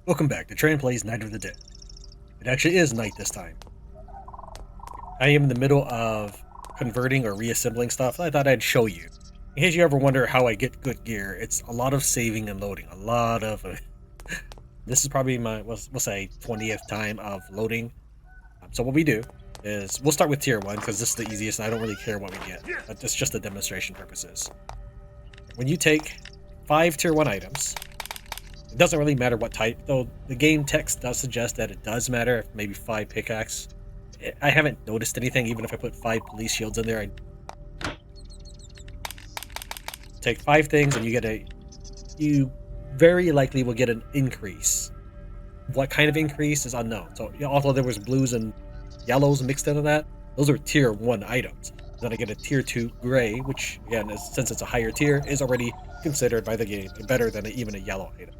Welcome back to Tran Plays Night of the Dead. It actually is night this time. I am in the middle of converting or reassembling stuff. I thought I'd show you. In case you ever wonder how I get good gear, it's a lot of saving and loading. A lot of... this is probably my, we'll say, 20th time of loading. So what we do is, we'll start with tier 1 because this is the easiest and I don't really care what we get. But it's just the demonstration purposes. When you take 5 tier 1 items, it doesn't really matter what type, though the game text does suggest that it does matter, if maybe 5 pickaxe. I haven't noticed anything, even if I put 5 police shields in there. I take 5 things and you very likely will get an increase. What kind of increase is unknown. So although there was blues and yellows mixed into that, those are tier 1 items. Then I get a tier 2 gray, which again, since it's a higher tier, is already considered by the game better than even a yellow item.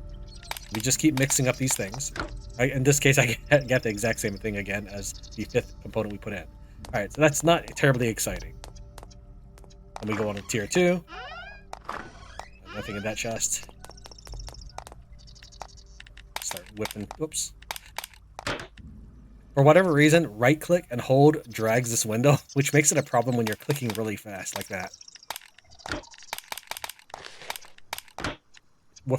We just keep mixing up these things. In this case, I get the exact same thing again as the 5th component we put in. Alright, so that's not terribly exciting. Then we go on to tier 2. Nothing in that chest. Start whipping. Whoops. For whatever reason, right click and hold drags this window, which makes it a problem when you're clicking really fast like that.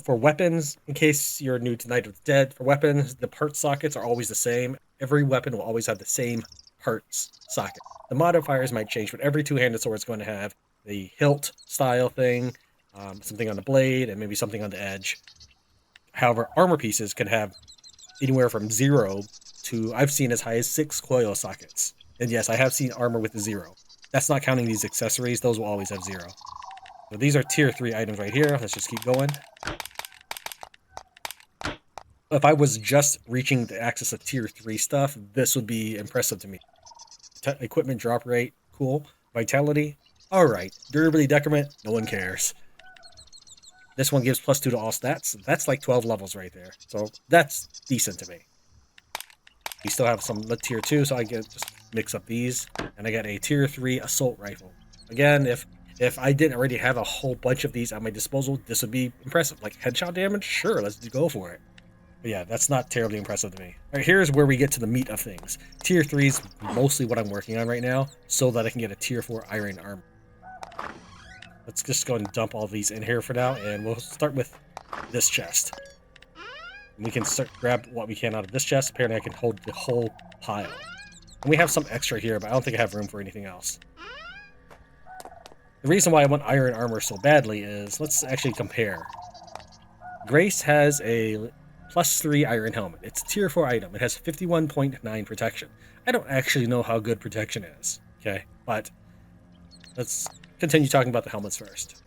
For weapons, in case you're new to Night of the Dead, for weapons, the part sockets are always the same. Every weapon will always have the same parts socket. The modifiers might change, but every two-handed sword is going to have the hilt style thing, something on the blade, and maybe something on the edge. However, armor pieces can have anywhere from 0 to, I've seen as high as 6 coil sockets. And yes, I have seen armor with a 0. That's not counting these accessories, those will always have 0. So these are tier 3 items right here. Let's just keep going. If I was just reaching the access of tier 3 stuff, this would be impressive to me. Equipment drop rate, cool. Vitality, alright. Durability decrement, no one cares. This one gives +2 to all stats. That's like 12 levels right there. So that's decent to me. We still have some tier 2, so I get just mix up these. And I got a tier 3 assault rifle. Again, if I didn't already have a whole bunch of these at my disposal, this would be impressive. Like headshot damage? Sure, let's go for it. But yeah, that's not terribly impressive to me. All right, here's where we get to the meat of things. Tier 3 is mostly what I'm working on right now, so that I can get a tier 4 iron armor. Let's just go and dump all these in here for now, and we'll start with this chest. We can grab what we can out of this chest. Apparently I can hold the whole pile. And we have some extra here, but I don't think I have room for anything else. The reason why I want iron armor so badly is, let's actually compare. Grace has a +3 iron helmet. It's a tier 4 item. It has 51.9 protection. I don't actually know how good protection is, okay? But let's continue talking about the helmets first.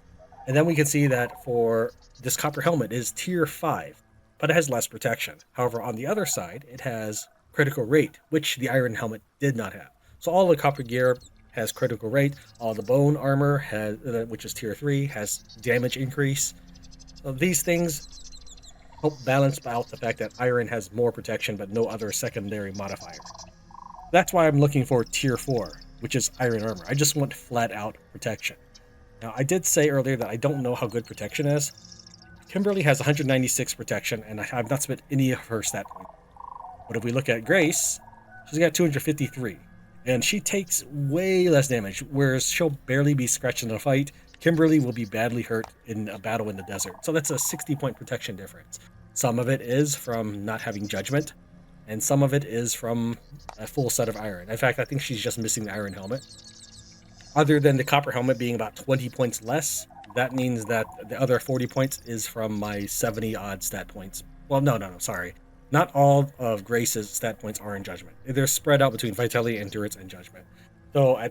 And then we can see that for this copper helmet is tier 5, but it has less protection. However, on the other side, it has critical rate, which the iron helmet did not have. So all the copper gear has critical rate. All the bone armor, has, which is tier 3, has damage increase. So these things help balance out the fact that iron has more protection but no other secondary modifier. That's why I'm looking for tier 4, which is iron armor. I just want flat out protection. Now, I did say earlier that I don't know how good protection is. Kimberly has 196 protection, and I have not spent any of her stat points. But if we look at Grace, she's got 253, and she takes way less damage, whereas she'll barely be scratched in a fight. Kimberly will be badly hurt in a battle in the desert. So that's a 60-point protection difference. Some of it is from not having judgment, and some of it is from a full set of iron. In fact, I think she's just missing the iron helmet. Other than the copper helmet being about 20 points less, that means that the other 40 points is from my 70-odd stat points. Well, no, sorry. Not all of Grace's stat points are in judgment. They're spread out between vitality, endurance, and judgment. So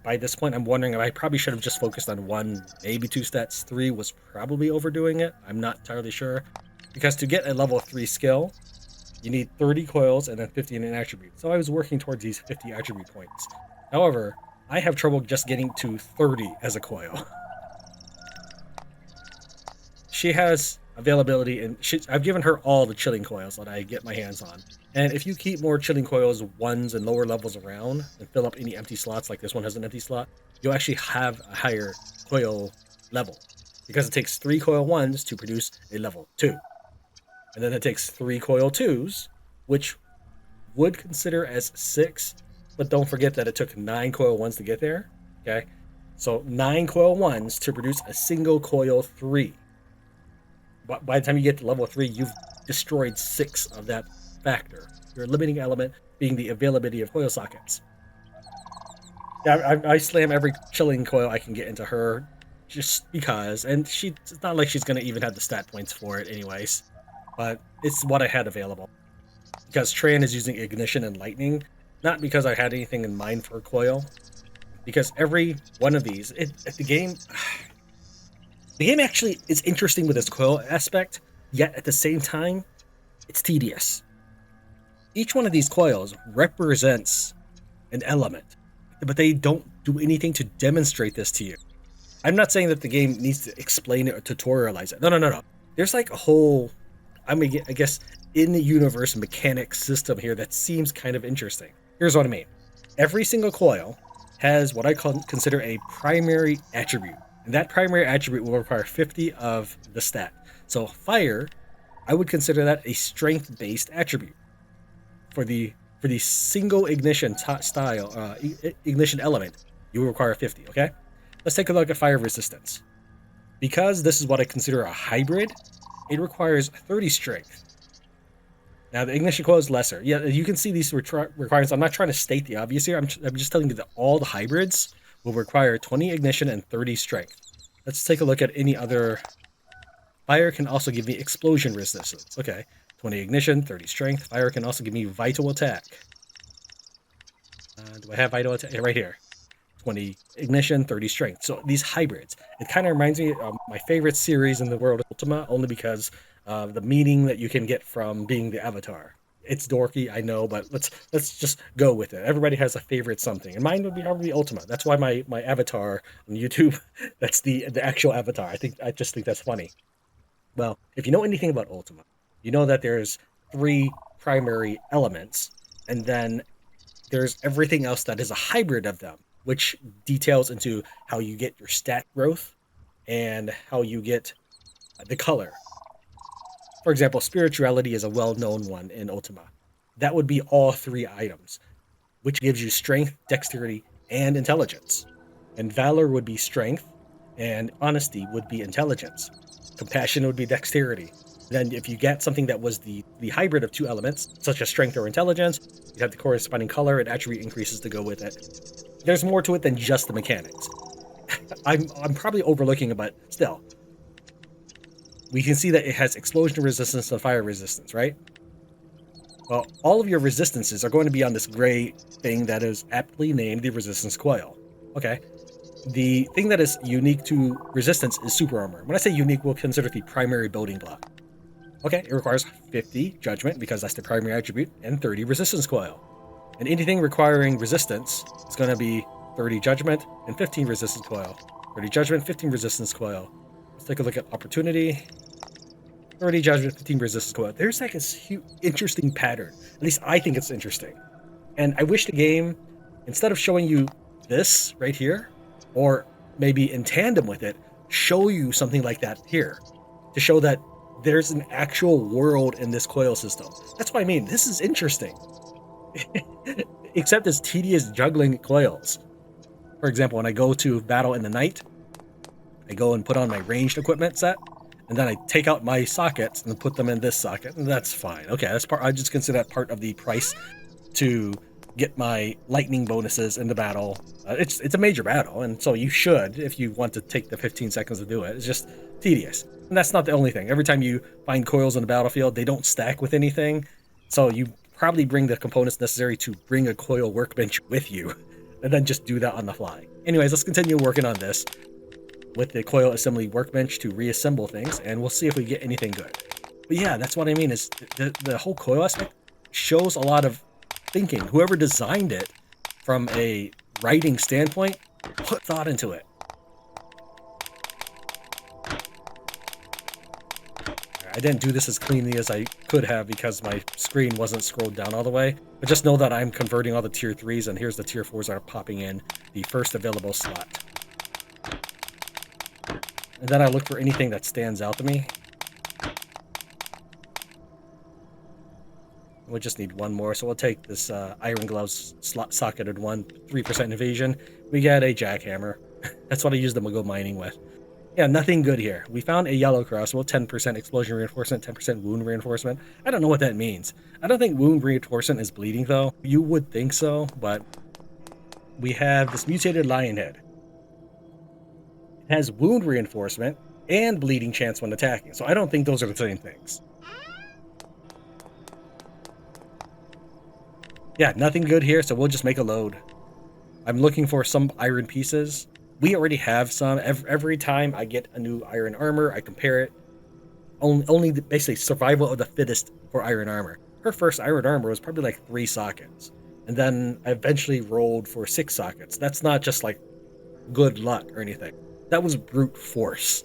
by this point, I'm wondering if I probably should have just focused on 1, maybe 2 stats. 3 was probably overdoing it. I'm not entirely sure. Because to get a level 3 skill, you need 30 coils and then 50 in an attribute. So I was working towards these 50 attribute points. However, I have trouble just getting to 30 as a coil. She has availability, and I've given her all the chilling coils that I get my hands on. And if you keep more chilling coils 1s and lower levels around and fill up any empty slots, like this one has an empty slot, you'll actually have a higher coil level, because it takes 3 coil 1s to produce a level 2. And then it takes 3 coil 2s, which would consider as 6, but don't forget that it took 9 coil 1s to get there. Okay, so 9 coil 1s to produce a single coil 3. But by the time you get to level 3, you've destroyed 6 of that factor. Your limiting element being the availability of coil sockets. Yeah, I slam every chilling coil I can get into her just because, and it's not like she's going to even have the stat points for it anyways, but it's what I had available. Because Tran is using ignition and lightning, not because I had anything in mind for a coil, because every one of these, the game actually is interesting with its coil aspect, yet at the same time, it's tedious. Each one of these coils represents an element, but they don't do anything to demonstrate this to you. I'm not saying that the game needs to explain it or tutorialize it. No. There's like a whole, I guess, in the universe mechanic system here that seems kind of interesting. Here's what I mean. Every single coil has what I consider a primary attribute. And that primary attribute will require 50 of the stat. So fire, I would consider that a strength-based attribute. For the single ignition style, ignition element, you will require 50, okay? Let's take a look at fire resistance. Because this is what I consider a hybrid, it requires 30 strength. Now, the ignition coil is lesser. Yeah, you can see these requirements. I'm not trying to state the obvious here. I'm just telling you that all the hybrids will require 20 ignition and 30 strength. Let's take a look at any other. Fire can also give me explosion resistance. Okay, 20 ignition, 30 strength. Fire can also give me vital attack. Do I have vital attack? Yeah, right here. 20 ignition, 30 strength. So these hybrids, it kind of reminds me of my favorite series in the world of Ultima, only because of the meaning that you can get from being the Avatar. It's dorky, I know, but let's just go with it. Everybody has a favorite something, and mine would be probably Ultima. That's why my avatar on YouTube, that's the actual avatar. I just think that's funny. Well, if you know anything about Ultima, you know that there's 3 primary elements, and then there's everything else that is a hybrid of them, which details into how you get your stat growth and how you get the color. For example, spirituality is a well-known one in Ultima. That would be all 3 items, which gives you strength, dexterity, and intelligence. And valor would be strength, and honesty would be intelligence. Compassion would be dexterity. Then if you get something that was the hybrid of 2 elements, such as strength or intelligence, you have the corresponding color and attribute increases to go with it. There's more to it than just the mechanics. I'm probably overlooking it, but still. We can see that it has explosion resistance and fire resistance, right? Well, all of your resistances are going to be on this gray thing that is aptly named the resistance coil. Okay. The thing that is unique to resistance is super armor. When I say unique, we'll consider it the primary building block. Okay, it requires 50 judgment because that's the primary attribute, and 30 resistance coil. And anything requiring resistance is going to be 30 judgment and 15 resistance coil. 30 judgment, 15 resistance coil. Let's take a look at opportunity. 30 judgment, 15 resistance coil. There's like a interesting pattern. At least I think it's interesting. And I wish the game, instead of showing you this right here, or maybe in tandem with it, show you something like that here. To show that there's an actual world in this coil system. That's what I mean. This is interesting. Except it's tedious juggling coils. For example, when I go to battle in the night, I go and put on my ranged equipment set, and then I take out my sockets and put them in this socket, and that's fine. Okay, that's part. I just consider that part of the price to get my lightning bonuses in the battle. It's a major battle, and so you should, if you want to take the 15 seconds to do it. It's just tedious. And that's not the only thing. Every time you find coils on the battlefield, they don't stack with anything, so you probably bring the components necessary to bring a coil workbench with you, and then just do that on the fly. Anyways, let's continue working on this with the coil assembly workbench to reassemble things, and we'll see if we get anything good. But yeah, that's what I mean, is the whole coil aspect shows a lot of thinking. Whoever designed it from a writing standpoint put thought into it. I didn't do this as cleanly as I could have because my screen wasn't scrolled down all the way. But just know that I'm converting all the tier 3s, and here's the tier 4s that are popping in the first available slot. And then I look for anything that stands out to me. We'll just need one more, so we'll take this iron gloves socketed one, 3% evasion. We get a jackhammer. That's what I use the go mining with. Yeah, nothing good here. We found a yellow crossbow, 10% explosion reinforcement, 10% wound reinforcement. I don't know what that means. I don't think wound reinforcement is bleeding, though. You would think so, but we have this mutated lion head. It has wound reinforcement and bleeding chance when attacking, so I don't think those are the same things. Yeah, nothing good here, so we'll just make a load. I'm looking for some iron pieces. We already have some. Every time I get a new iron armor, I compare it. Only basically survival of the fittest for iron armor. Her first iron armor was probably like 3 sockets. And then I eventually rolled for 6 sockets. That's not just like good luck or anything. That was brute force.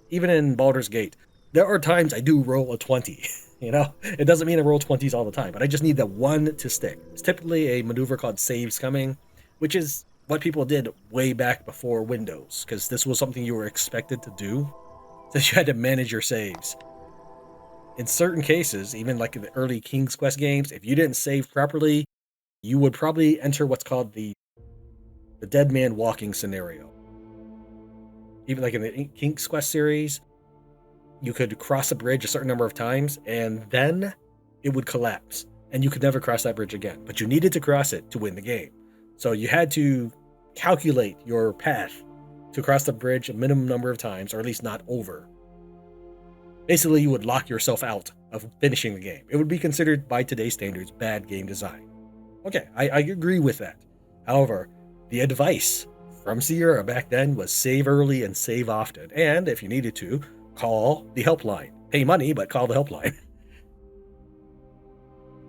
Even in Baldur's Gate, there are times I do roll a 20. You know, it doesn't mean I roll 20s all the time, but I just need that one to stick. It's typically a maneuver called saves coming, which is what people did way back before Windows, because this was something you were expected to do, since you had to manage your saves. In certain cases, even like in the early King's Quest games, if you didn't save properly, you would probably enter what's called the dead man walking scenario. Even like in the King's Quest series, you could cross a bridge a certain number of times, and then it would collapse, and you could never cross that bridge again. But you needed to cross it to win the game. So you had to calculate your path to cross the bridge a minimum number of times, or at least not over. Basically, you would lock yourself out of finishing the game. It would be considered, by today's standards, bad game design. Okay, I agree with that. However, the advice from Sierra back then was save early and save often, and if you needed to, call the helpline. Pay money, but call the helpline.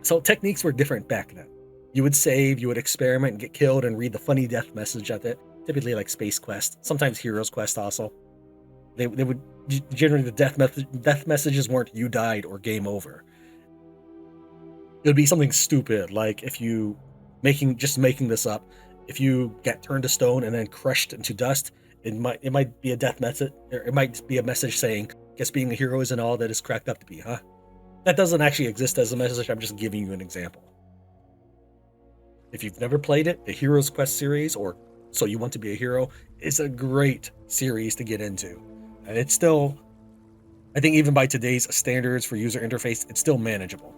So techniques were different back then. You would save, you would experiment and get killed and read the funny death message at it. Typically like Space Quest, sometimes Heroes Quest also. They would generally, the death messages weren't you died or game over. It would be something stupid, like if you making this up, if you get turned to stone and then crushed into dust, it might be a death message, or it might be a message saying, "Guess being a hero isn't all that it's cracked up to be, huh?" That doesn't actually exist as a message. I'm just giving you an example. If you've never played it, the Heroes Quest series, or So You Want to Be a Hero, is a great series to get into. And it's still, I think even by today's standards for user interface, it's still manageable.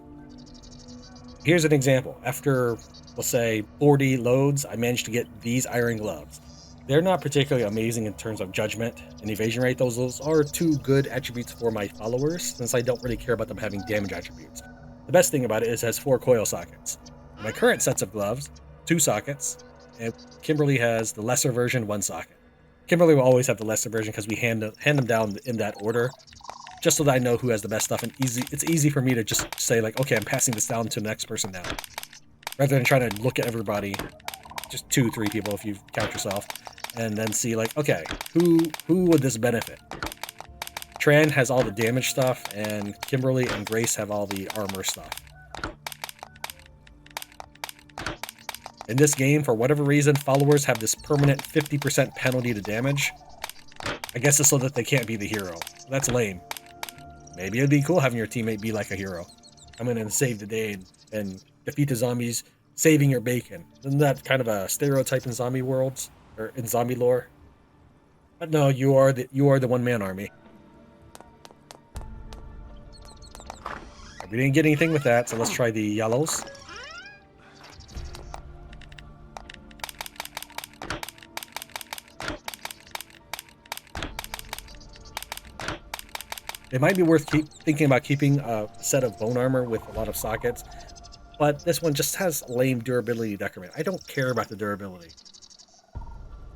Here's an example. After, let's say, 40 loads, I managed to get these iron gloves. They're not particularly amazing in terms of judgment and evasion rate. Those are 2 good attributes for my followers, since I don't really care about them having damage attributes. The best thing about it is it has 4 coil sockets. In my current sets of gloves, 2 sockets, and Kimberly has the lesser version, 1 socket. Kimberly will always have the lesser version because we hand them down in that order, just so that I know who has the best stuff, and it's easy for me to just say like, okay, I'm passing this down to the next person now, rather than trying to look at everybody, just 2, 3 people if you count yourself, and then see like, okay, who would this benefit? Tran has all the damage stuff, and Kimberly and Grace have all the armor stuff. In this game, for whatever reason, followers have this permanent 50% penalty to damage. I guess it's so that they can't be the hero. That's lame. Maybe it'd be cool having your teammate be like a hero. Come in and save the day and defeat the zombies, saving your bacon. Isn't that kind of a stereotype in zombie worlds, or in zombie lore? But no, you are the one-man army. We didn't get anything with that, so let's try the yellows. It might be worth thinking about keeping a set of bone armor with a lot of sockets, but this one just has lame durability decrement. I don't care about the durability.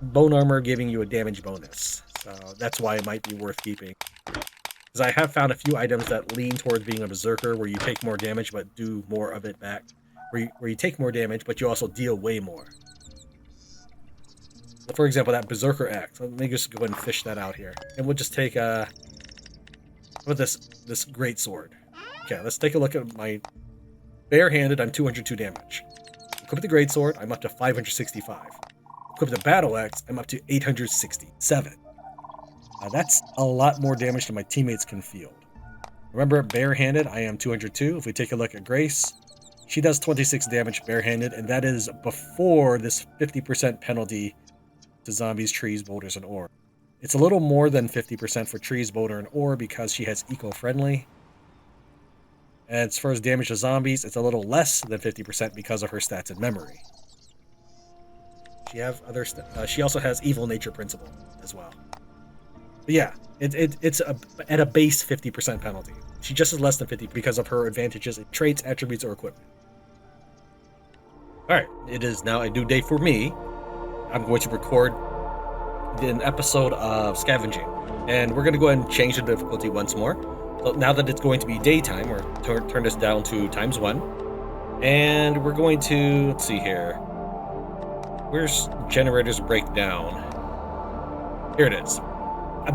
Bone armor giving you a damage bonus, so that's why it might be worth keeping. Because I have found a few items that lean towards being a berserker, where you take more damage but do more of it back. Where you take more damage, but you also deal way more. For example, that berserker axe. Let me just go ahead and fish that out here, and we'll just take with this great sword. Okay, let's take a look at my barehanded. I'm 202 damage. Equip the great sword, I'm up to 565. Equip the battle axe, I'm up to 867. That's a lot more damage than my teammates can field. Remember, barehanded, I am 202. If we take a look at Grace, she does 26 damage barehanded, and that is before this 50% penalty to zombies, trees, boulders, and ore. It's a little more than 50% for trees, boulder, and ore because she has eco-friendly. And as far as damage to zombies, it's a little less than 50% because of her stats and memory. She also has evil nature principle as well. But yeah, it's at a base 50% penalty. She just is less than 50 because of her advantages in traits, attributes, or equipment. Alright, it is now a new day for me. I'm going to record an episode of Scavenging. And we're going to go ahead and change the difficulty once more. So now that it's going to be daytime, we're turn this down to ×1. And we're going to, let's see here. Where's generators breakdown? Here it is.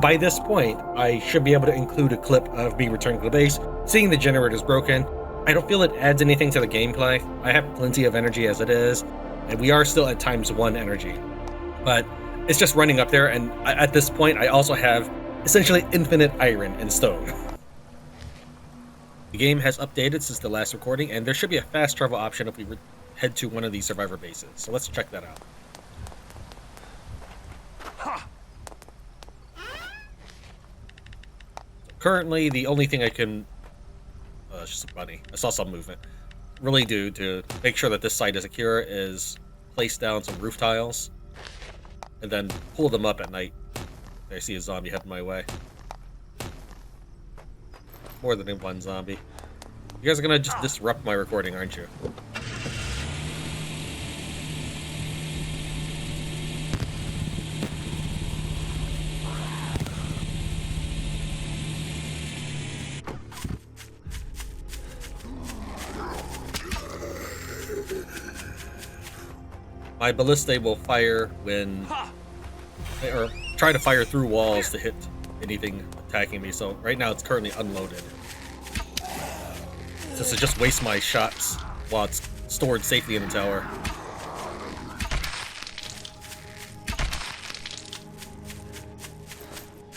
By this point, I should be able to include a clip of me returning to the base, seeing the generators broken. I don't feel it adds anything to the gameplay. I have plenty of energy as it is, and we are still at ×1 energy. But it's just running up there, and at this point, I also have essentially infinite iron and stone. The game has updated since the last recording, and there should be a fast travel option if we head to one of these survivor bases. So let's check that out. Currently, the only thing I can... it's just a bunny. I saw some movement. Really do to make sure that this site is secure is place down some roof tiles and then pull them up at night. I see a zombie heading my way. More than one zombie. You guys are gonna just disrupt my recording, aren't you? My ballista will fire when... or try to fire through walls to hit anything attacking me, so right now it's currently unloaded. Since it just wastes my shots while it's stored safely in the tower.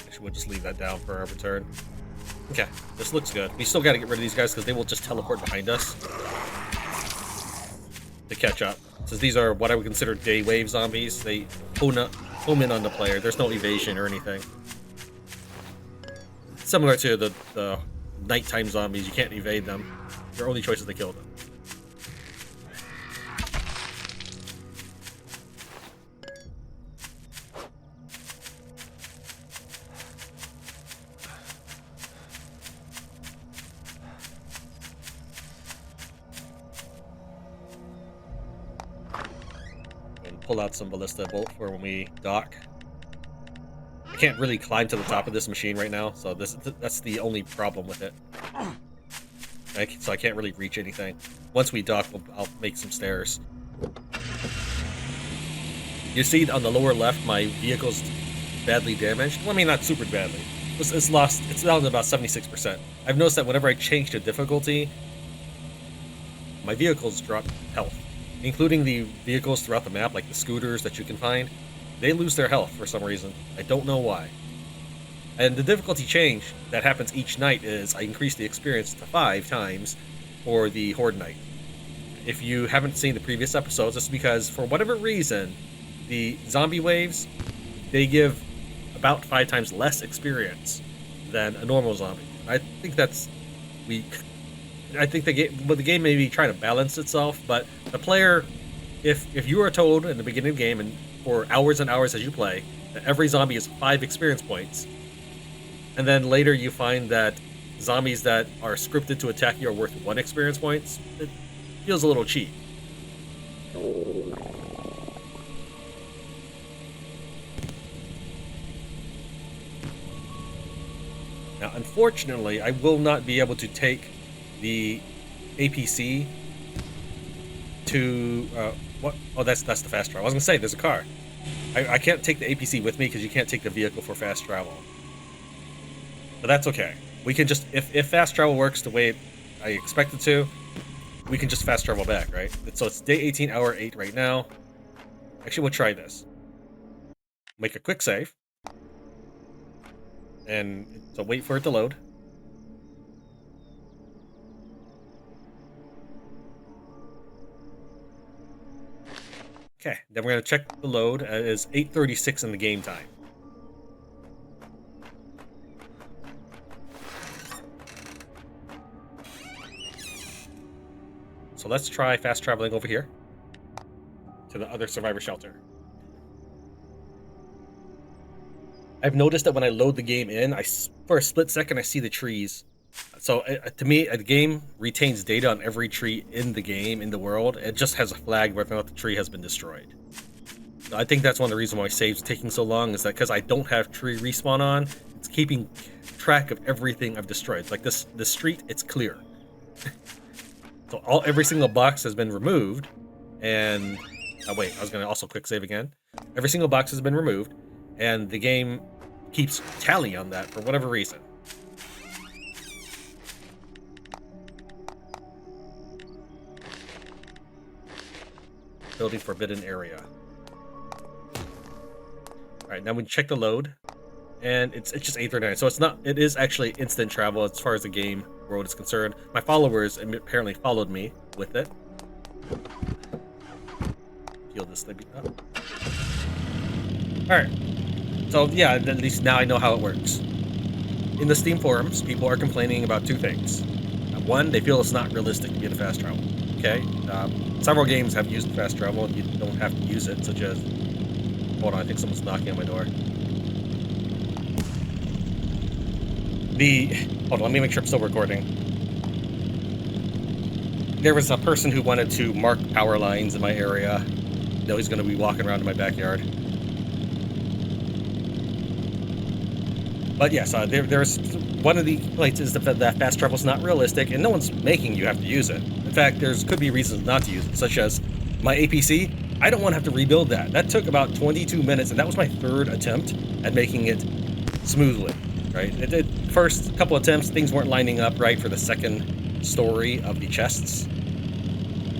Actually, we'll just leave that down for our return. Okay, this looks good. We still gotta get rid of these guys because they will just teleport behind us to catch up. Since these are what I would consider day wave zombies, they home in on the player. There's no evasion or anything. Similar to the nighttime zombies, you can't evade them. Your only choice is to kill them. And pull out some ballista bolt for when we dock. I can't really climb to the top of this machine right now, so that's the only problem with it. So I can't really reach anything. Once we dock, I'll make some stairs. You see on the lower left, my vehicle's badly damaged. Well, I mean, not super badly. It's lost. It's down to about 76%. I've noticed that whenever I change the difficulty, my vehicles drop health, including the vehicles throughout the map, like the scooters that you can find. They lose their health for some reason. I don't know why. And the difficulty change that happens each night is I increase the experience to 5 times for the Horde Night. If you haven't seen the previous episodes, it's because for whatever reason, the zombie waves, they give about 5 times less experience than a normal zombie. I think that's weak. I think the game may be trying to balance itself, but the player, if you are told in the beginning of the game and for hours and hours as you play that every zombie is 5 experience points, and then later you find that zombies that are scripted to attack you are worth 1 experience points, it feels a little cheap. Now, unfortunately, I will not be able to take the APC to what? Oh, that's the fast travel. I was gonna say there's a car. I can't take the APC with me because you can't take the vehicle for fast travel. But that's okay. We can just if fast travel works the way I expect it to, we can just fast travel back, right? So it's day 18, hour 8 right now. Actually, we'll try this. Make a quick save. And so wait for it to load. Okay, then we're gonna check the load. It is 8:36 in the game time. So let's try fast traveling over here to the other survivor shelter. I've noticed that when I load the game in, for a split second I see the trees. So to me, the game retains data on every tree in the game, in the world. It just has a flag whether or not the tree has been destroyed. So I think that's one of the reasons why save's taking so long, is that because I don't have tree respawn on, it's keeping track of everything I've destroyed. Like this street, it's clear. So every single box has been removed, and oh wait, I was gonna also quick save again. Every single box has been removed, and the game keeps tally on that for whatever reason. Building forbidden area. All right, now we check the load, and it's just 8:39. So it is actually instant travel as far as the game world is concerned. My followers apparently followed me with it. Heal this thing up. All right. So yeah, at least now I know how it works. In the Steam forums, people are complaining about two things. One, they feel it's not realistic to get a fast travel. Okay, several games have used fast travel, and you don't have to use it, such as... Hold on, I think someone's knocking on my door. Hold on, let me make sure I'm still recording. There was a person who wanted to mark power lines in my area. Now he's going to be walking around in my backyard. But yes, there's one of the complaints is that fast travel is not realistic, and no one's making you have to use it. In fact, could be reasons not to use it, such as my APC. I don't want to have to rebuild that. That took about 22 minutes, and that was my third attempt at making it smoothly. Right? First couple attempts, things weren't lining up right for the second story of the chests.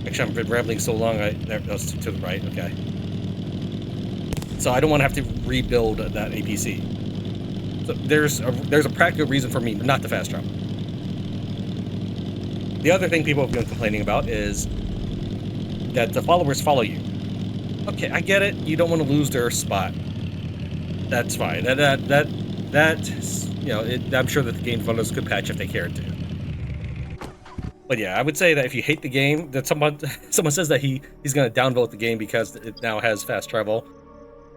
Actually, I've been rambling so long. That was to the right. Okay. So I don't want to have to rebuild that APC. So there's a practical reason for me not to fast travel. The other thing people have been complaining about is that the followers follow you. Okay, I get it. You don't want to lose their spot. That's fine. I'm sure that the game developers could patch if they cared to. But yeah, I would say that if you hate the game, that someone says that he's going to downvote the game because it now has fast travel.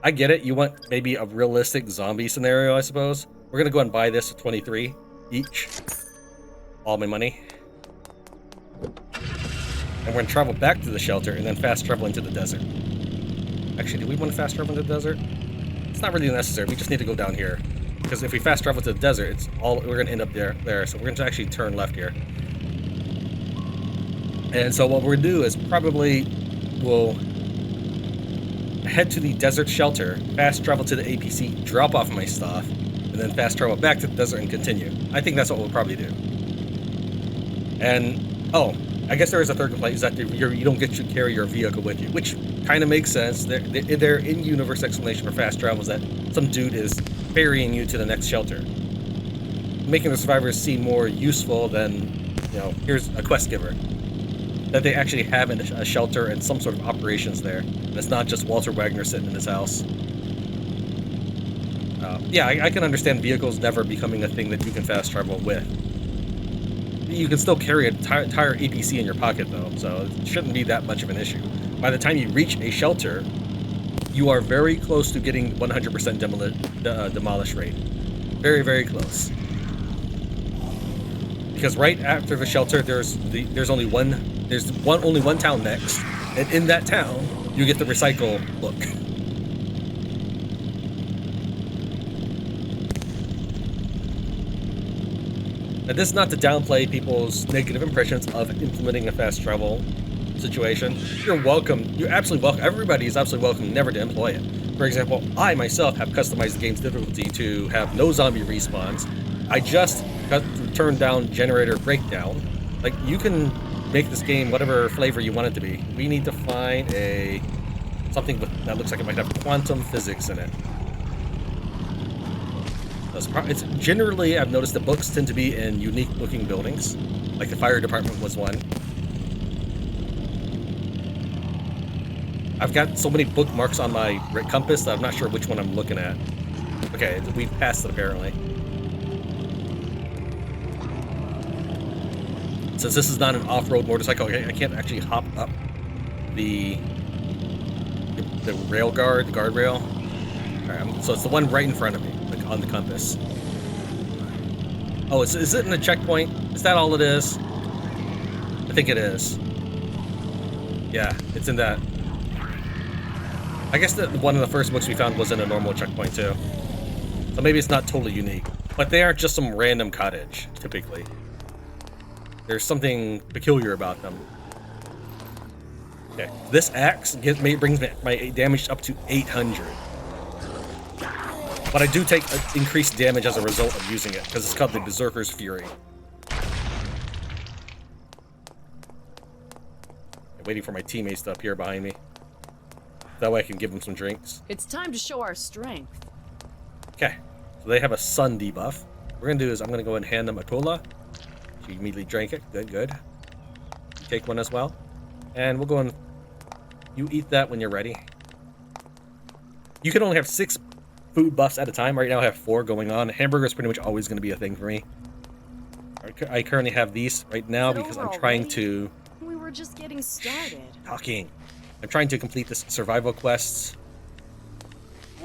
I get it. You want maybe a realistic zombie scenario, I suppose. We're going to go and buy this at 23 each. All my money. And we're going to travel back to the shelter and then fast travel into the desert. Actually, do we want to fast travel into the desert? It's not really necessary. We just need to go down here. Because if we fast travel to the desert, we're going to end up there. So we're going to actually turn left here. And so what we're going to do is we'll head to the desert shelter, fast travel to the APC, drop off my stuff, and then fast travel back to the desert and continue. I think that's what we'll probably do. And, I guess there is a third complaint, is that you don't get to carry your vehicle with you, which kind of makes sense. Their in-universe explanation for fast travel is that some dude is ferrying you to the next shelter, making the survivors seem more useful than, here's a quest giver. That they actually have a shelter and some sort of operations there, and it's not just Walter Wagner sitting in his house. I can understand vehicles never becoming a thing that you can fast travel with. You can still carry an entire APC in your pocket, though, so it shouldn't be that much of an issue. By the time you reach a shelter, you are very close to getting 100% demolish rate. Very, very close. Because right after the shelter, there's only one town next, and in that town, you get the recycle look. Now, this is not to downplay people's negative impressions of implementing a fast travel situation. You're welcome. You're absolutely welcome. Everybody is absolutely welcome never to employ it. For example, I myself have customized the game's difficulty to have no zombie respawns. I just turned down generator breakdown. Like, you can make this game whatever flavor you want it to be. We need to find something that looks like it might have quantum physics in it. It's generally, I've noticed that books tend to be in unique looking buildings, like the fire department was one. I've got so many bookmarks on my compass that I'm not sure which one I'm looking at. Okay, we've passed it apparently. Since this is not an off-road motorcycle, okay, I can't actually hop up the rail guard, the guardrail. Alright, so it's the one right in front of me, like on the compass. Oh, is it in the checkpoint? Is that all it is? I think it is. Yeah, it's in that. I guess that one of the first books we found was in a normal checkpoint too. So maybe it's not totally unique. But they aren't just some random cottage, typically. There's something peculiar about them. Okay, this axe brings my damage up to 800. But I do take increased damage as a result of using it, because it's called the Berserker's Fury. I'm waiting for my teammates to appear behind me. That way I can give them some drinks. It's time to show our strength. Okay, so they have a sun debuff. What we're going to do is I'm going to go and hand them a cola. She immediately drank it. Good, good. You take one as well. And we'll go and... You eat that when you're ready. You can only have 6 food buffs at a time. Right now I have 4 going on. Hamburger is pretty much always going to be a thing for me. I currently have these right now because I'm trying to... We were just getting started. Talking. I'm trying to complete this survival quests.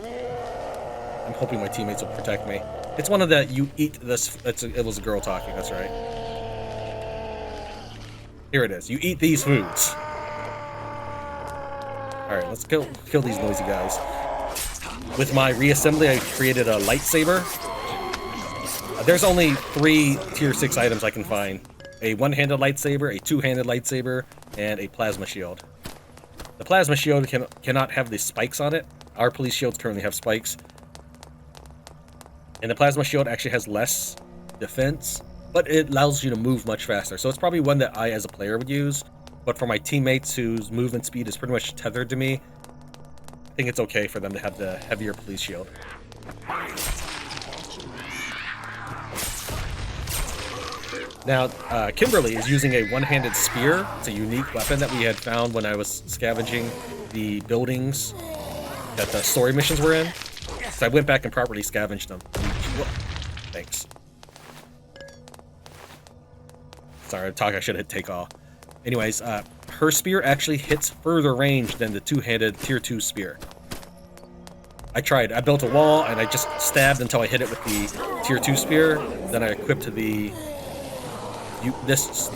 I'm hoping my teammates will protect me. It's one of the you eat this. It was a girl talking. That's right. Here it is. You eat these foods. All right, let's kill these noisy guys. With my reassembly, I created a lightsaber. There's only 3 tier 6 items I can find: a one-handed lightsaber, a two-handed lightsaber, and a plasma shield. The plasma shield cannot have the spikes on it. Our police shields currently have spikes. And the plasma shield actually has less defense, but it allows you to move much faster. So it's probably one that I, as a player, would use. But for my teammates whose movement speed is pretty much tethered to me, I think it's okay for them to have the heavier police shield. Now, Kimberly is using a one-handed spear. It's a unique weapon that we had found when I was scavenging the buildings that the story missions were in. So I went back and properly scavenged them. Thanks. Sorry, I should have hit take off. Anyways, her spear actually hits further range than the two-handed tier 2 spear. I tried. I built a wall and I just stabbed until I hit it with the tier 2 spear. Then I equipped the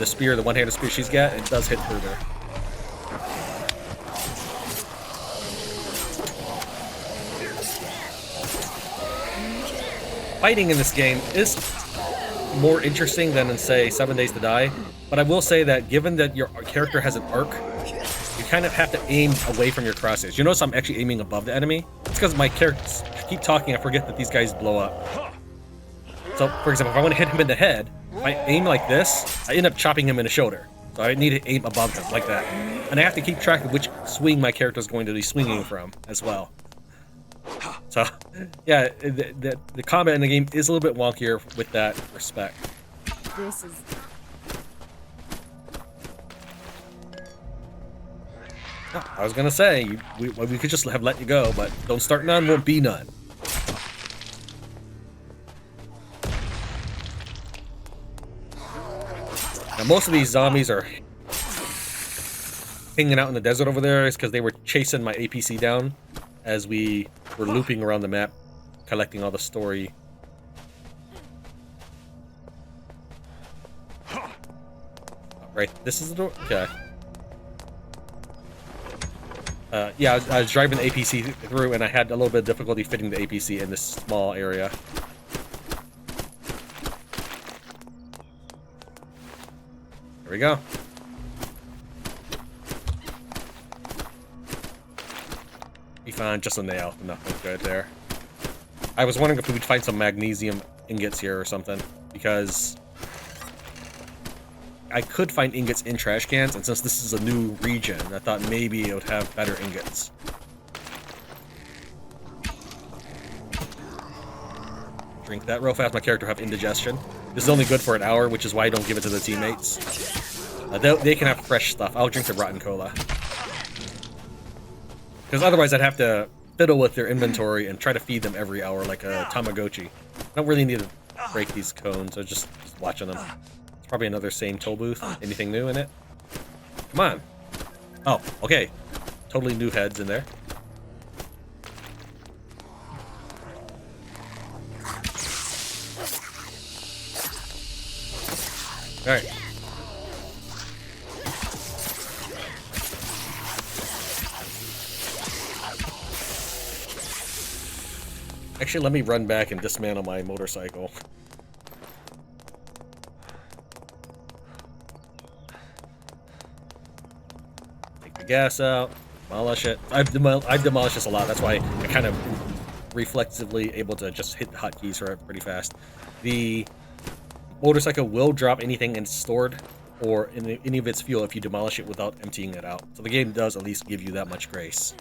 spear, the one-handed spear she's got. It does hit further. Fighting in this game is more interesting than in, say, 7 Days to Die, but I will say that given that your character has an arc, you kind of have to aim away from your crosshairs. You notice I'm actually aiming above the enemy? It's because my characters keep talking, I forget that these guys blow up. So, for example, if I want to hit him in the head, if I aim like this, I end up chopping him in the shoulder. So I need to aim above him, like that. And I have to keep track of which swing my character is going to be swinging from, as well. So, yeah, the combat in the game is a little bit wonkier with that respect. This is... Oh, I was gonna say, we could just have let you go, but don't start none, won't be none. Now, most of these zombies are hanging out in the desert over there is because they were chasing my APC down as we were looping around the map, collecting all the story. Right, this is the door? Okay. Yeah, I was driving the APC through and I had a little bit of difficulty fitting the APC in this small area. There we go. We found just a nail. Nothing good there. I was wondering if we'd find some magnesium ingots here or something, because I could find ingots in trash cans, and since this is a new region, I thought maybe it would have better ingots. Drink that real fast. My character will have indigestion. This is only good for an hour, which is why I don't give it to the teammates. They can have fresh stuff. I'll drink the rotten cola. Because otherwise I'd have to fiddle with their inventory and try to feed them every hour like a Tamagotchi. I don't really need to break these cones, so just watching them. It's probably another same toll booth. Anything new in it? Come on. Oh, okay. Totally new heads in there. Alright. Actually, let me run back and dismantle my motorcycle. Take the gas out, demolish it. I've demolished this a lot, that's why I kind of reflexively able to just hit the hotkeys for it pretty fast. The motorcycle will drop anything it's stored or in any of its fuel if you demolish it without emptying it out. So the game does at least give you that much grace.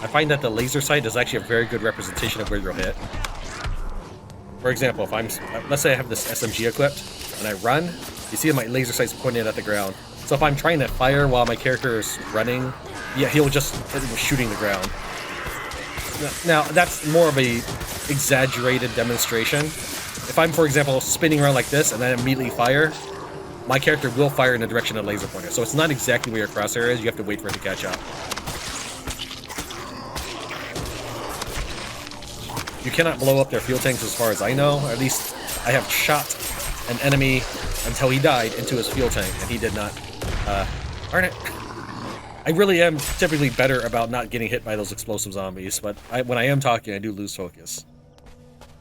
I find that the laser sight is actually a very good representation of where you'll hit. For example, if let's say I have this SMG equipped and I run, you see my laser sight's pointed at the ground. So if I'm trying to fire while my character is running, yeah, he'll just start shooting the ground. Now, that's more of a exaggerated demonstration. If I'm, for example, spinning around like this and then immediately fire, my character will fire in the direction of the laser pointer. So it's not exactly where your crosshair is, you have to wait for it to catch up. You cannot blow up their fuel tanks as far as I know. At least I have shot an enemy until he died into his fuel tank, and he did not. Darn it. I really am typically better about not getting hit by those explosive zombies, but when I am talking, I do lose focus.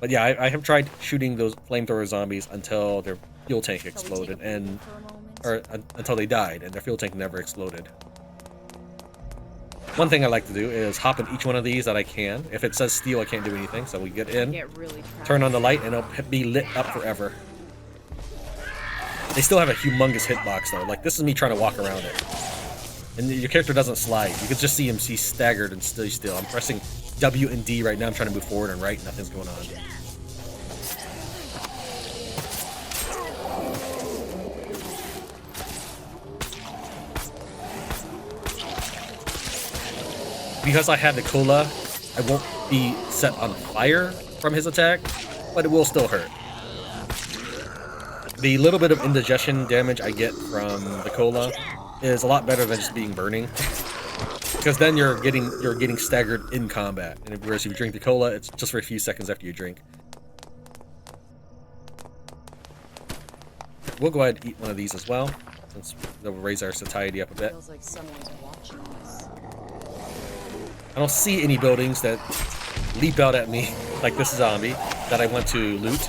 But yeah, I have tried shooting those flamethrower zombies until their fuel tank exploded, or until they died, and their fuel tank never exploded. One thing I like to do is hop in each one of these that I can. If it says steal, I can't do anything, so we get in, turn on the light, and it'll be lit up forever. They still have a humongous hitbox, though. Like, this is me trying to walk around it. And your character doesn't slide. You can just see him staggered and stay still. I'm pressing W and D right now. I'm trying to move forward and right. Nothing's going on. Because I have the cola, I won't be set on fire from his attack, but it will still hurt. The little bit of indigestion damage I get from the cola is a lot better than just being burning, because then you're getting staggered in combat. And whereas if you drink the cola, it's just for a few seconds after you drink. We'll go ahead and eat one of these as well, since they'll raise our satiety up a bit. Feels like someone's watching us. I don't see any buildings that leap out at me like this zombie that I want to loot.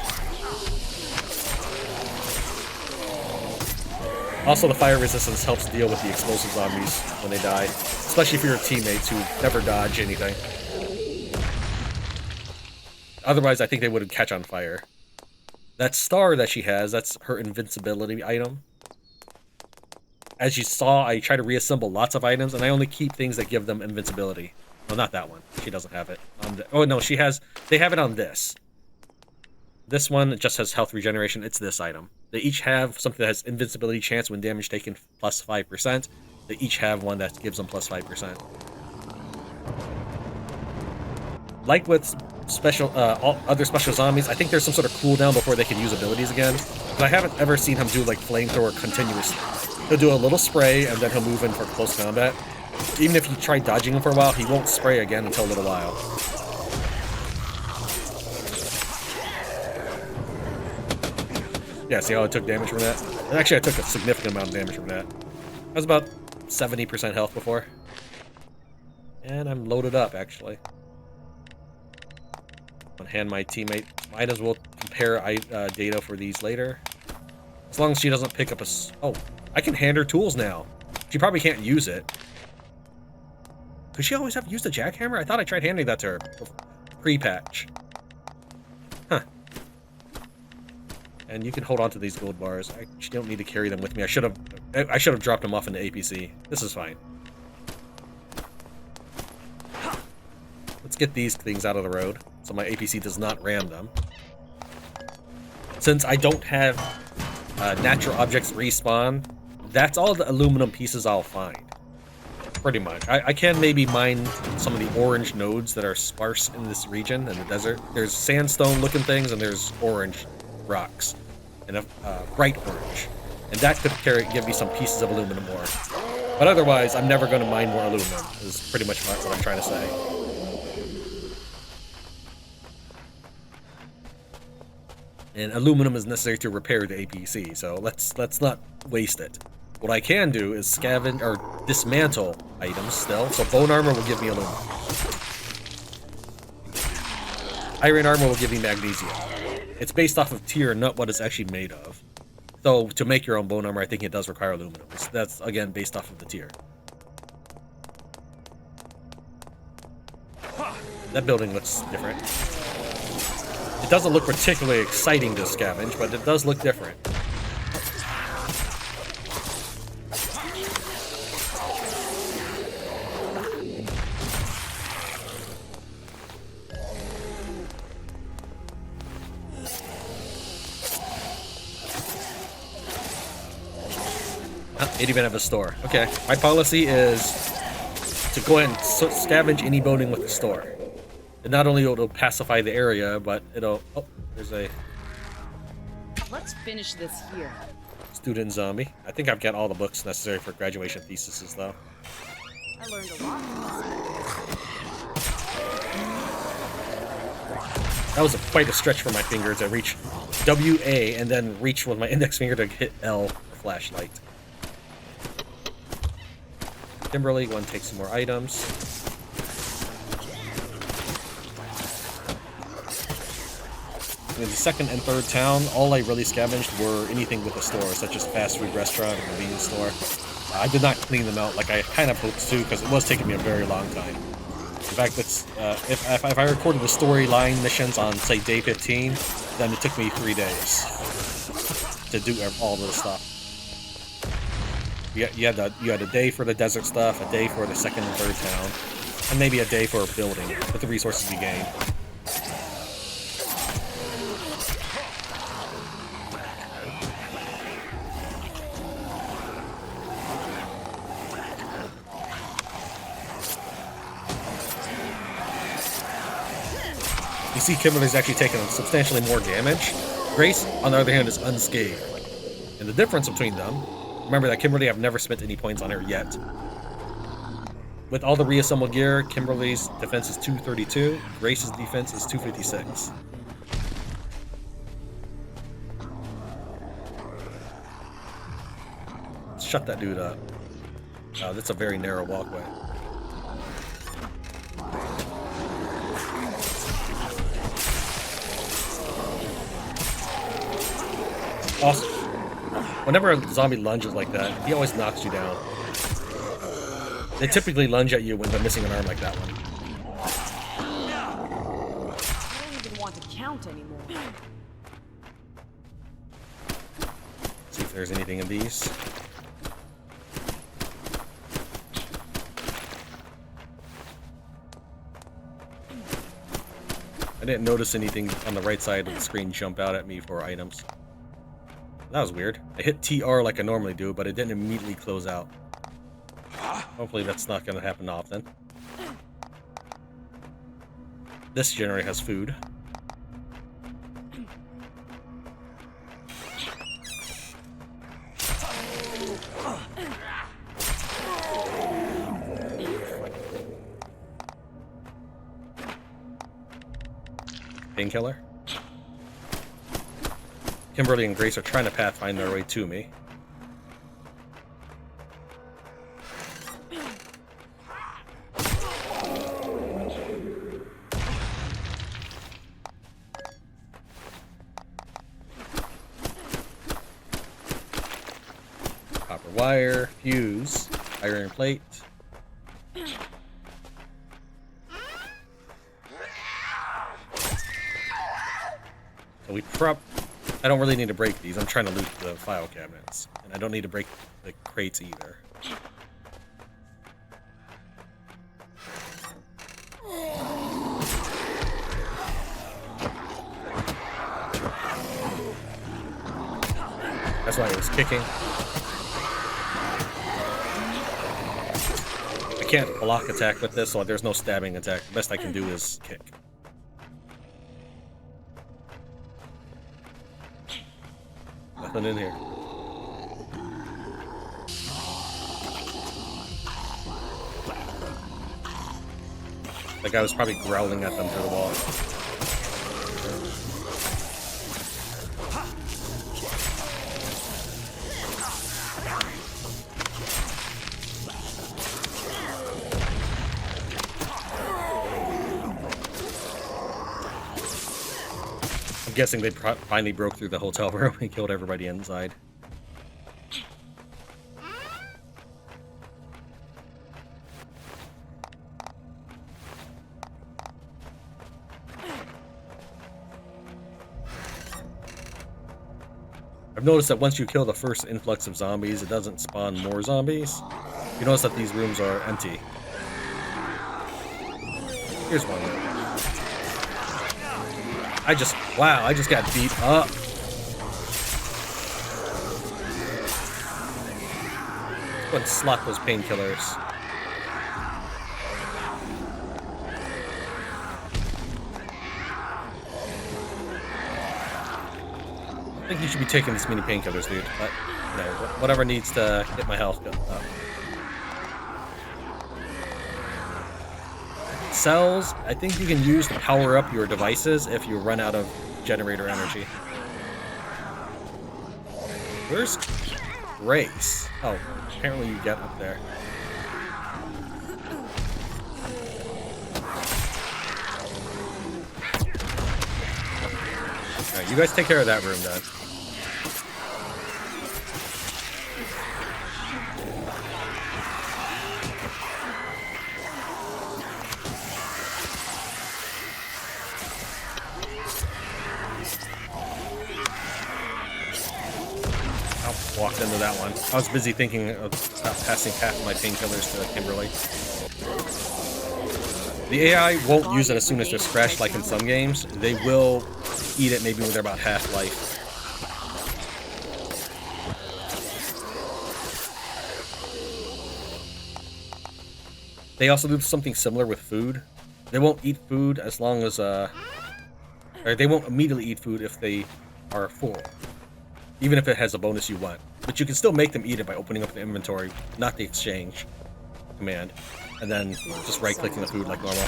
Also, the fire resistance helps deal with the explosive zombies when they die, especially for your teammates who never dodge anything. Otherwise, I think they would catch on fire. That star that she has, that's her invincibility item. As you saw, I try to reassemble lots of items, and I only keep things that give them invincibility. Well, not that one. She doesn't have it. Oh, no, she has... They have it on this. This one just has health regeneration. It's this item. They each have something that has invincibility chance when damage taken plus 5%. They each have one that gives them plus 5%. Like with all other special zombies, I think there's some sort of cooldown before they can use abilities again. But I haven't ever seen him do like flamethrower continuously. He'll do a little spray and then he'll move in for close combat. Even if you try dodging him for a while, he won't spray again until a little while. Yeah, see how I took damage from that? And actually, I took a significant amount of damage from that. I was about 70% health before. And I'm loaded up, actually. I'm gonna hand my teammate. Might as well compare data for these later. As long as she doesn't pick up a... Oh, I can hand her tools now. She probably can't use it. Could she always have used a jackhammer? I thought I tried handing that to her. Pre-patch. Huh. And you can hold on to these gold bars. I don't need to carry them with me. I should have dropped them off in the APC. This is fine. Let's get these things out of the road. so my APC does not ram them. Since I don't have natural objects respawn, that's all the aluminum pieces I'll find. Pretty much. I can maybe mine some of the orange nodes that are sparse in this region, in the desert. There's sandstone-looking things, and there's orange rocks. And a bright orange. And that could give me some pieces of aluminum ore. But otherwise, I'm never going to mine more aluminum, is pretty much what I'm trying to say. And aluminum is necessary to repair the APC, so let's not waste it. What I can do is scavenge or dismantle items still. So bone armor will give me aluminum. Iron armor will give me magnesium. It's based off of tier, not what it's actually made of. Though to make your own bone armor, I think it does require aluminum. That's again based off of the tier. That building looks different. It doesn't look particularly exciting to scavenge, but it does look different. It even have a store. Okay, my policy is to go ahead and scavenge any boning with the store. And not only it'll pacify the area, but it'll... Oh, there's a... Let's finish this here. Student zombie. I think I've got all the books necessary for graduation theses, though. I learned a lot from this. That was quite a stretch for my finger to reach WA and then reach with my index finger to hit L for flashlight. Kimberly, go and take some more items. In the second and third town, all I really scavenged were anything with a store, such as fast food restaurant or convenience store. I did not clean them out like I kind of hoped to, because it was taking me a very long time. In fact, it's, if I recorded the storyline missions on, say, day 15, then it took me 3 days to do all this stuff. You had a day for the desert stuff, a day for the second and third town, and maybe a day for building with the resources you gain. You see Kimberly's actually taken substantially more damage. Grace, on the other hand, is unscathed. And the difference between them, remember that Kimberly, I've never spent any points on her yet. With all the reassembled gear, Kimberly's defense is 232, Grace's defense is 256. Let's shut that dude up. That's a very narrow walkway. Also, whenever a zombie lunges like that, he always knocks you down. They typically lunge at you when they're missing an arm like that one. I don't even want to count anymore. See if there's anything in these. I didn't notice anything on the right side of the screen jump out at me for items. That was weird. I hit TR like I normally do, but it didn't immediately close out. Hopefully that's not going to happen often. This generator has food. Painkiller. Kimberly and Grace are trying to pathfind their way to me. Copper wire, fuse, iron plate. So I don't really need to break these. I'm trying to loot the file cabinets. And I don't need to break the crates either. That's why it was kicking. I can't block attack with this, so there's no stabbing attack. The best I can do is kick. Nothing in here. That guy was probably growling at them through the wall. I'm guessing they finally broke through the hotel room and killed everybody inside. I've noticed that once you kill the first influx of zombies, it doesn't spawn more zombies. You notice that these rooms are empty. Here's one room. Wow, I just got beat up. Go and slot those painkillers. I think you should be taking this many painkillers, dude. But, you know, whatever needs to get my health up. Cells, I think you can use to power up your devices if you run out of generator energy. Where's Grace? Oh, apparently you get up there. Alright, you guys take care of that room then. Walked into that one. I was busy thinking of passing half of my painkillers to Kimberly. The AI won't use it as soon as they're scratched like in some games. They will eat it maybe when they're about half life. They also do something similar with food. They won't eat food as long as or they won't immediately eat food if they are full. Even if it has a bonus you want. But you can still make them eat it by opening up the inventory, not the exchange command, and then just right-clicking the food like normal.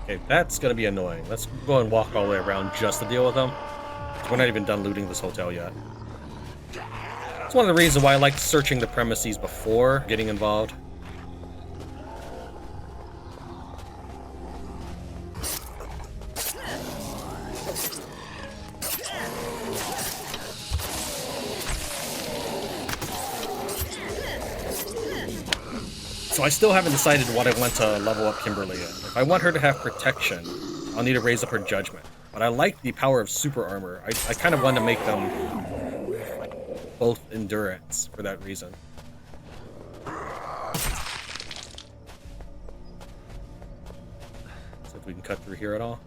Okay, that's gonna be annoying. Let's go and walk all the way around just to deal with them. We're not even done looting this hotel yet. It's one of the reasons why I like searching the premises before getting involved. So I still haven't decided what I want to level up Kimberly in. If I want her to have protection, I'll need to raise up her judgment. But I like the power of super armor. I kind of want to make them both endurance for that reason. So if we can cut through here at all.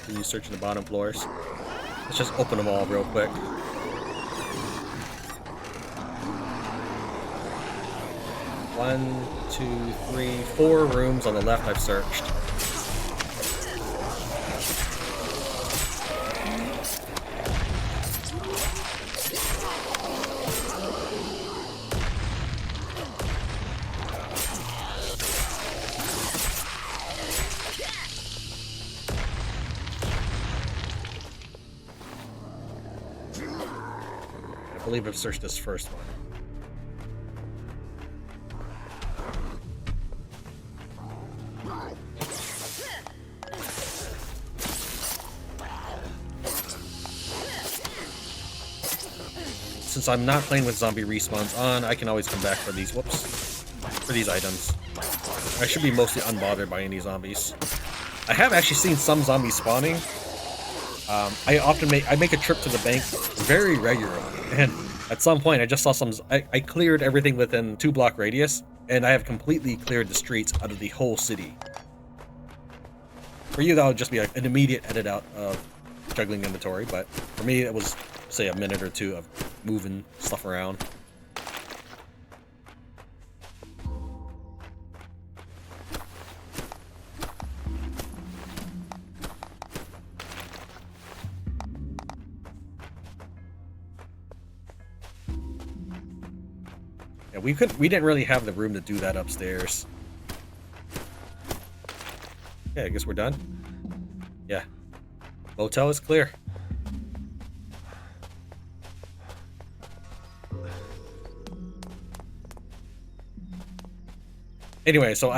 Continue searching the bottom floors. Let's just open them all real quick. One, two, three, 4 rooms on the left I've searched. I believe I've searched this first one. since I'm not playing with zombie respawns on, I can always come back for these, for these items. I should be mostly unbothered by any zombies. I have actually seen some zombies spawning. I make a trip to the bank very regularly, and at some point I just saw some. I cleared everything within 2-block radius, and I have completely cleared the streets out of the whole city. For you, that would just be an immediate edit out of juggling inventory, but for me, it was, say, a minute or two of moving stuff around. Yeah, we didn't really have the room to do that upstairs. Yeah, I guess we're done. Yeah. Motel is clear. Anyway, so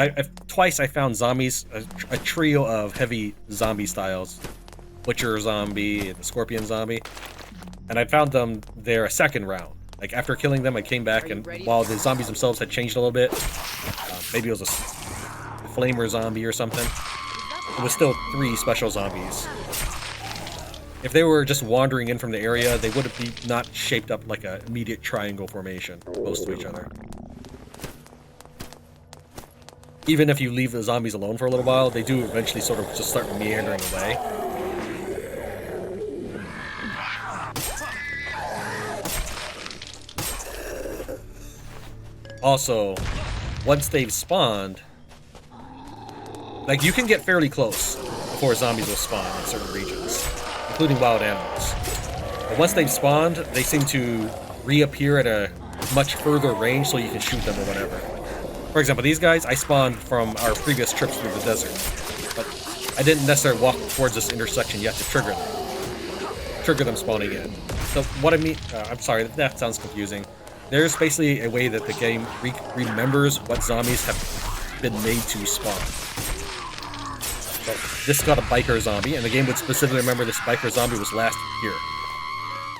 twice I found zombies, a trio of heavy zombie styles. Butcher zombie, the scorpion zombie. And I found them there a second round. Like, after killing them, I came back, and while the zombies themselves had changed a little bit, maybe it was a flamer zombie or something, it was still 3 special zombies. If they were just wandering in from the area, they would be not shaped up like an immediate triangle formation, close to each other. Even if you leave the zombies alone for a little while, they do eventually sort of just start meandering away. Also, once they've spawned, like, you can get fairly close before zombies will spawn in certain regions, including wild animals. But once they've spawned, they seem to reappear at a much further range so you can shoot them or whatever. For example, these guys, I spawned from our previous trips through the desert, but I didn't necessarily walk towards this intersection yet to trigger them spawning in. So what I mean, I'm sorry, that sounds confusing. There's basically a way that the game remembers what zombies have been made to spawn. So this got a biker zombie, and the game would specifically remember this biker zombie was last here.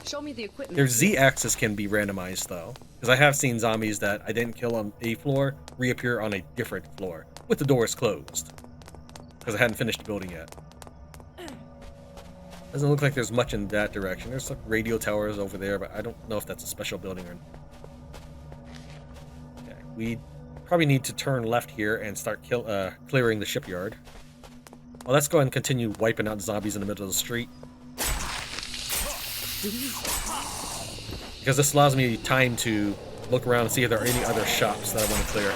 Show me the equipment. Their Z-axis can be randomized, though, because I have seen zombies that I didn't kill on a floor reappear on a different floor, with the doors closed, because I hadn't finished building yet. Doesn't look like there's much in that direction. There's some radio towers over there, but I don't know if that's a special building or not. Okay, we probably need to turn left here and start clearing the shipyard. Well, let's go ahead and continue wiping out zombies in the middle of the street. Because this allows me time to look around and see if there are any other shops that I want to clear.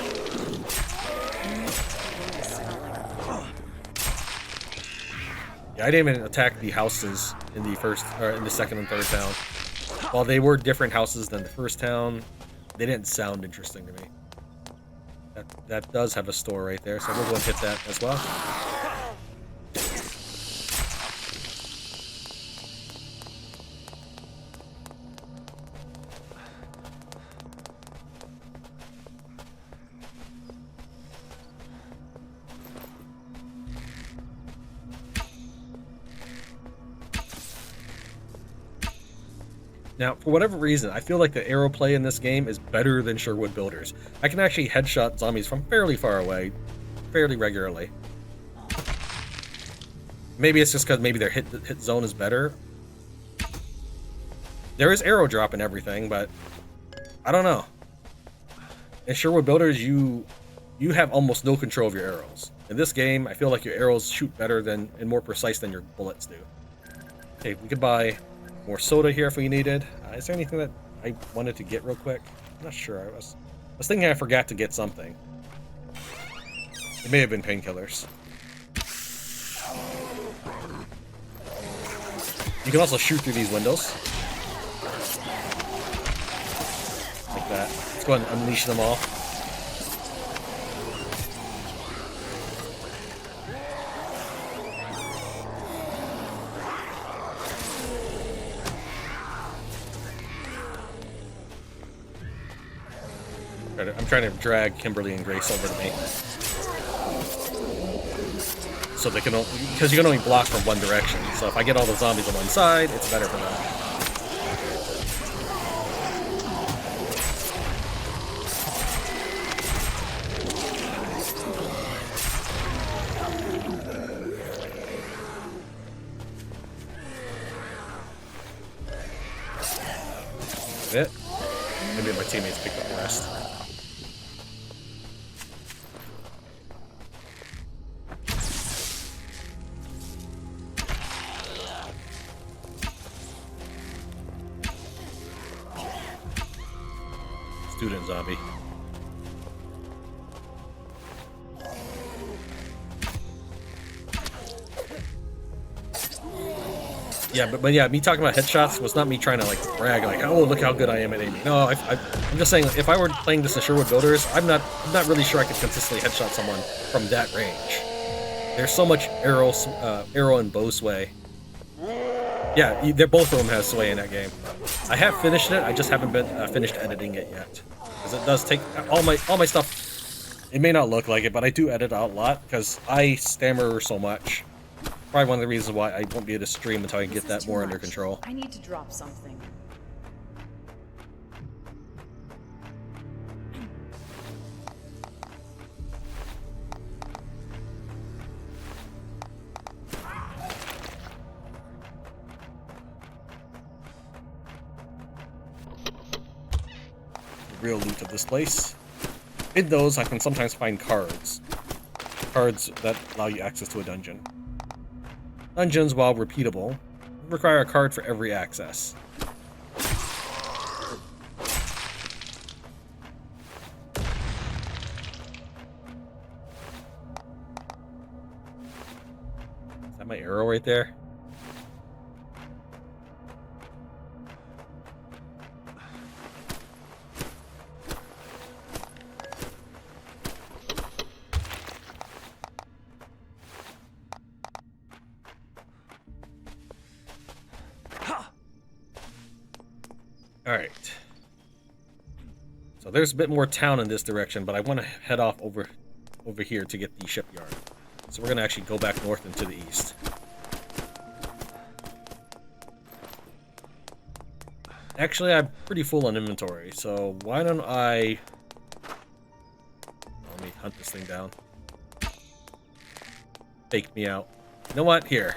Yeah, I didn't even attack the houses in the second and third town. While they were different houses than the first town, they didn't sound interesting to me. That does have a store right there, so we'll go and hit that as well. Now, for whatever reason, I feel like the arrow play in this game is better than Sherwood Builders. I can actually headshot zombies from fairly far away, fairly regularly. Maybe it's just because maybe their hit zone is better. There is arrow drop and everything, but I don't know. In Sherwood Builders, you have almost no control of your arrows. In this game, I feel like your arrows shoot better and more precise than your bullets do. Okay, we could buy more soda here if we needed. Is there anything that I wanted to get real quick? I'm not sure. I was thinking I forgot to get something. It may have been painkillers. You can also shoot through these windows. Like that. Let's go ahead and unleash them all. I'm trying to drag Kimberly and Grace over to me. So they can, because you can only block from one direction. So if I get all the zombies on one side, it's better for them. that it? Maybe my teammates picked up the rest. Student zombie. Yeah, but yeah, me talking about headshots was not me trying to like brag, like, oh, look how good I am at aiming. No, I'm just saying, if I were playing this in Sherwood Builders, I'm not really sure I could consistently headshot someone from that range. There's so much arrow and bow sway. Yeah, they're both of them have sway in that game. I have finished it. I just haven't been finished editing it yet, because it does take all my stuff. It may not look like it, but I do edit out a lot because I stammer so much. Probably one of the reasons why I won't be able to stream until I can get that more under control. I need to drop something. The real loot of this place. In those, I can sometimes find cards. Cards that allow you access to a dungeon. Dungeons, while repeatable, require a card for every access. Is that my arrow right there? Alright. So there's a bit more town in this direction, but I want to head off over here to get the shipyard. So we're going to actually go back north and to the east. Actually, I'm pretty full on inventory, so why don't I... Let me hunt this thing down. Fake me out. You know what? Here.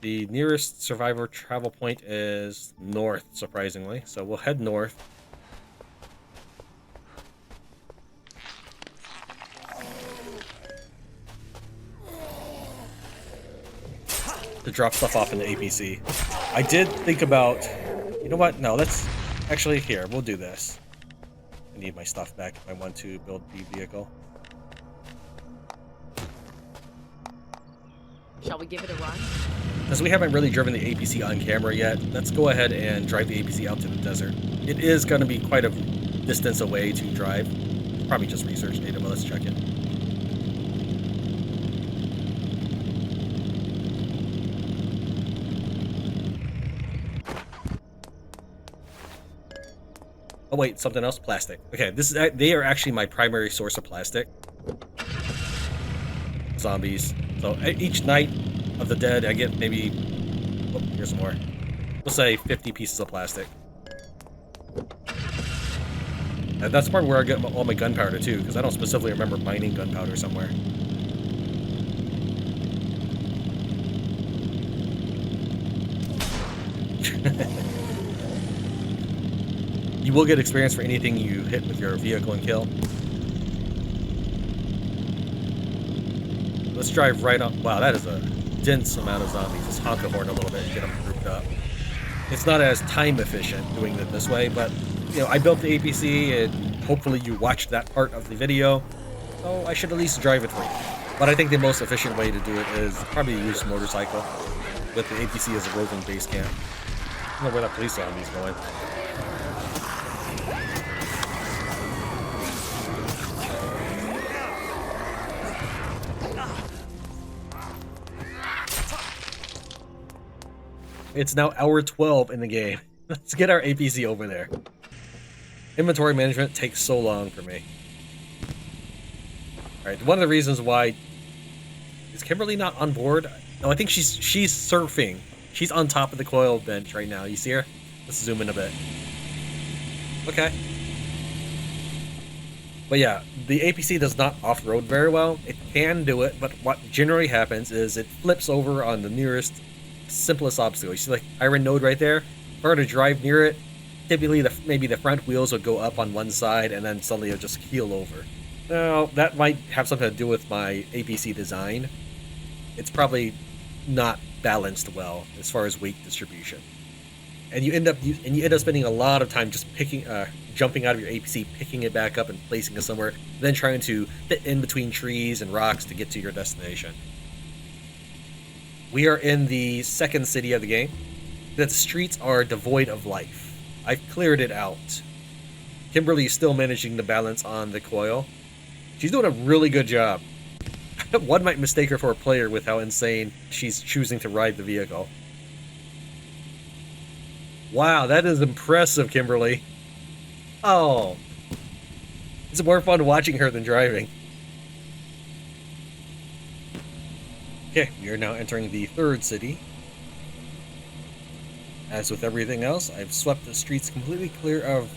The nearest survivor travel point is north, surprisingly. So we'll head north. To drop stuff off in the APC. I did think about... You know what? No, let's... Actually, here, we'll do this. I need my stuff back if I want to build the vehicle. Shall we give it a run? Because we haven't really driven the APC on camera yet, let's go ahead and drive the APC out to the desert. It is going to be quite a distance away to drive. Probably just research data, but let's check it. Oh wait, something else? Plastic. Okay, they are actually my primary source of plastic. Zombies. So each night of the dead, I get maybe... Oh, here's more. We'll say 50 pieces of plastic. And that's part where I get all my gunpowder too, because I don't specifically remember mining gunpowder somewhere. You will get experience for anything you hit with your vehicle and kill. Let's drive right up. Wow, that is a dense amount of zombies. Let's honk the horn a little bit and get them grouped up. It's not as time efficient doing it this way, but you know, I built the APC and hopefully you watched that part of the video, so I should at least drive it for you. But I think the most efficient way to do it is probably use motorcycle with the APC as a roving base camp. I don't know where that police zombie's going. It's now hour 12 in the game. Let's get our APC over there. Inventory management takes so long for me. Alright, one of the reasons why... Is Kimberly not on board? No, I think she's surfing. She's on top of the coil bench right now. You see her? Let's zoom in a bit. Okay. But yeah, the APC does not off-road very well. It can do it, but what generally happens is it flips over on the nearest simplest obstacle. You see like iron node right there? If I were to drive near it, typically maybe the front wheels would go up on one side and then suddenly it would just keel over. Now, that might have something to do with my APC design. It's probably not balanced well as far as weight distribution. And you end up spending a lot of time just jumping out of your APC, picking it back up and placing it somewhere, then trying to fit in between trees and rocks to get to your destination. We are in the second city of the game. The streets are devoid of life. I've cleared it out. Kimberly is still managing the balance on the coil. She's doing a really good job. One might mistake her for a player with how insane she's choosing to ride the vehicle. Wow, that is impressive, Kimberly. Oh. It's more fun watching her than driving. Okay, we are now entering the third city. As with everything else, I've swept the streets completely clear of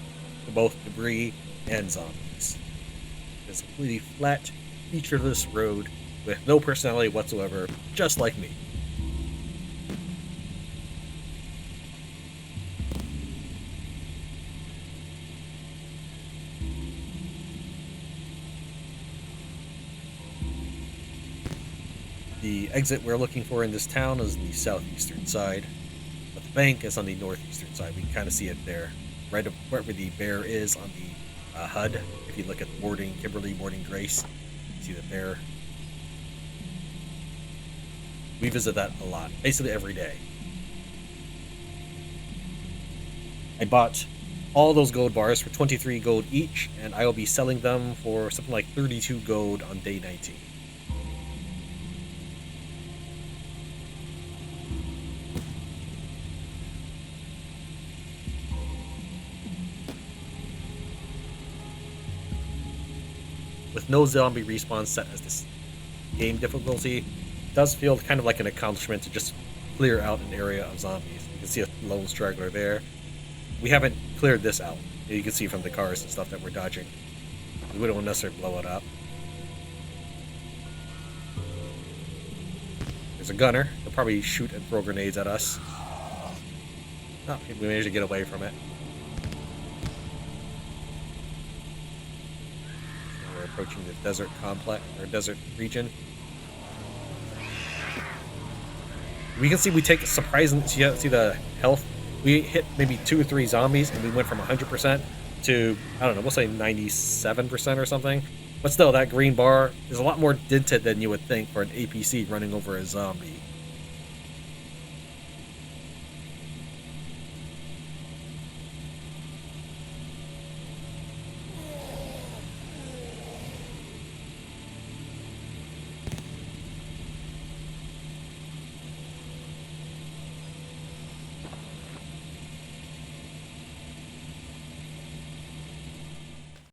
both debris and zombies. It's a completely flat, featureless road with no personality whatsoever, just like me. The exit we're looking for in this town is the southeastern side, but the bank is on the northeastern side. We can kind of see it there, right where the bear is on the HUD. If you look at boarding Kimberly, boarding Grace, you see the bear. We visit that a lot, basically every day. I bought all those gold bars for 23 gold each, and I will be selling them for something like 32 gold on day 19. With no zombie respawn set as this game difficulty, it does feel kind of like an accomplishment to just clear out an area of zombies. You can see a lone straggler there. We haven't cleared this out. You can see from the cars and stuff that we're dodging. We don't necessarily blow it up. There's a gunner. He'll probably shoot and throw grenades at us. Oh, we managed to get away from it. Approaching the desert complex or desert region. We can see we take surprising. See the health. We hit maybe 2 or 3 zombies, and we went from 100% to I don't know. We'll say 97% or something. But still, that green bar is a lot more dented than you would think for an APC running over a zombie.